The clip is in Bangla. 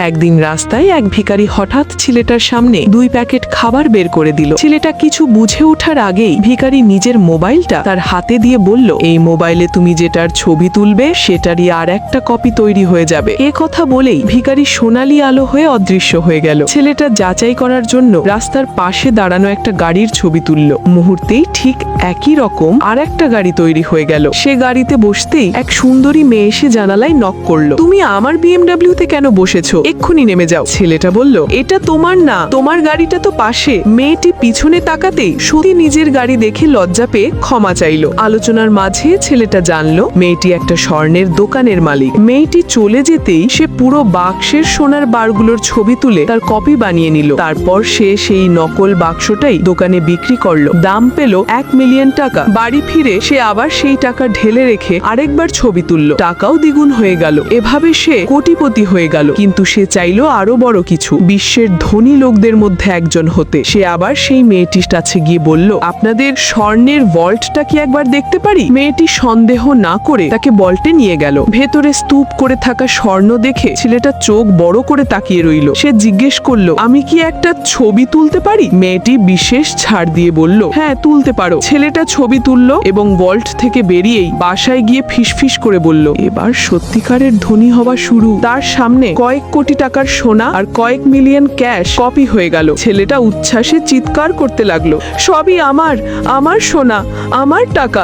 একদিন রাস্তায় এক ভিখারি হঠাৎ ছেলেটার সামনে 2 প্যাকেট খাবার বের করে দিল। ছেলেটা কিছু বুঝে ওঠার আগেই ভিখারি নিজের মোবাইলটা তার হাতে দিয়ে বলল, এই মোবাইলে তুমি যেটার ছবি তুলবে সেটারই আর একটা কপি তৈরি হয়ে যাবে। এ কথা বলেই ভিখারি সোনালী আলো হয়ে অদৃশ্য হয়ে গেল। ছেলেটা যাচাই করার জন্য রাস্তার পাশে দাঁড়ানো একটা গাড়ির ছবি তুলল। মুহূর্তেই ঠিক একই রকম আর একটা গাড়ি তৈরি হয়ে গেল। সে গাড়িতে বসতেই এক সুন্দরী মেয়ে এসে জানালায় নক করলো। তুমি আমার বিএমডব্লিউতে কেন বসেছো? এক্ষুনি নেমে যাও। ছেলেটা বলল, এটা তোমার না, তোমার গাড়িটা তো পাশে। মেয়েটি পিছনে তাকাতেই সত্যি নিজের গাড়ি দেখে লজ্জা পেয়ে ক্ষমা চাইলো। আলোচনার মাঝে ছেলেটা জানলো মেয়েটি একটা স্বর্ণের দোকানের মালিক। মেয়েটি চলে যেতেই সে পুরো বাক্সের সোনার বারগুলোর ছবি তুলে তার কপি বানিয়ে নিল। তারপর সে সেই নকল বাক্সটাই দোকানে বিক্রি করলো। দাম পেল 1 মিলিয়ন টাকা। বাড়ি ফিরে সে আবার সেই টাকা ঢেলে রেখে আরেকবার ছবি তুলল। টাকাও দ্বিগুণ হয়ে গেল। এভাবে সে কোটিপতি হয়ে গেল। কিন্তু সে চাইলো আরো বড় কিছু, বিশ্বের ধনী লোকদের মধ্যে একজন হতে। সে আবার সেই মেয়েটির কাছে গিয়ে বলল, আপনাদের স্বর্ণের ভল্টটা কি একবার দেখতে পারি? মেয়েটি সন্দেহ না করে তাকে ভল্টে নিয়ে গেল। ভেতরে স্তূপ করে থাকা স্বর্ণ দেখে ছেলেটা চোখ বড় করে তাকিয়ে রইল। সে জিজ্ঞেস করলো, আমি কি একটা ছবি তুলতে পারি? মেয়েটি বিশেষ ছাড় দিয়ে বলল, হ্যাঁ তুলতে পারো। ছেলেটা ছবি তুলল এবং ভল্ট থেকে বেরিয়েই বাসায় গিয়ে ফিসফিস করে বলল, এবার সত্যিকারের ধনী হওয়া শুরু। তার সামনে কয়েক কোটি টাকার সোনা আর কয়েক মিলিয়ন ক্যাশ কপি হয়ে গেল। ছেলেটা উচ্ছ্বাসে চিৎকার করতে লাগলো, সবই আমার, আমার সোনা, আমার টাকা।